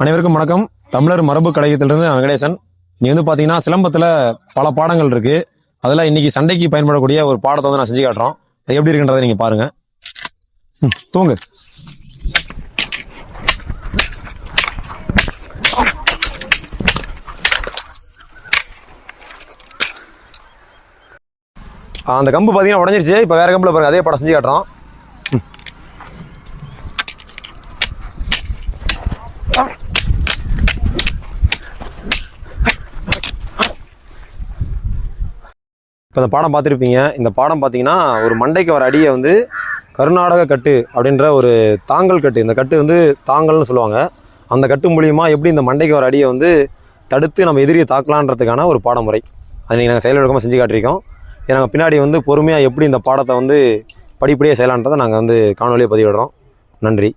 அனைவருக்கும் வணக்கம். தமிழர் மரபு கழகத்திலிருந்து நான் வெங்கடேசன். நீ பார்த்தீங்கன்னா சிலம்பத்தில் பல பாடங்கள் இருக்கு. அதில் இன்னைக்கு சண்டைக்கு பயன்படக்கூடிய ஒரு பாடத்தை நான் செஞ்சு காட்டுறோம். அது எப்படி இருக்குன்றதை நீங்க பாருங்க. தூங்கு. அந்த கம்பு பார்த்தீங்கன்னா உடஞ்சிருச்சு. இப்போ வேற கம்பில் பாருங்க, அதே படம் செஞ்சு காட்டுறோம். இப்போ இந்த பாடம் பார்த்துருப்பீங்க. இந்த பாடம் பார்த்தீங்கன்னா ஒரு மண்டைக்கு வர அடியை கர்நாடக கட்டு அப்படின்ற ஒரு தாங்கல் கட்டு, இந்த கட்டு தாங்கல்னு சொல்லுவாங்க. அந்த கட்டு மூலியமாக எப்படி இந்த மண்டைக்கு வர அடியை தடுத்து நம்ம எதிரியை தாக்கலான்றதுக்கான ஒரு பாடமுறை. அதை நீங்கள் நாங்கள் செயல்விளக்கமாக செஞ்சு காட்டியிருக்கோம். நாங்கள் பின்னாடி பொறுமையாக எப்படி இந்த பாடத்தை படிப்படியாக செய்யலான்றதை நாங்கள் காணொலியை பதிவிடுறோம். நன்றி.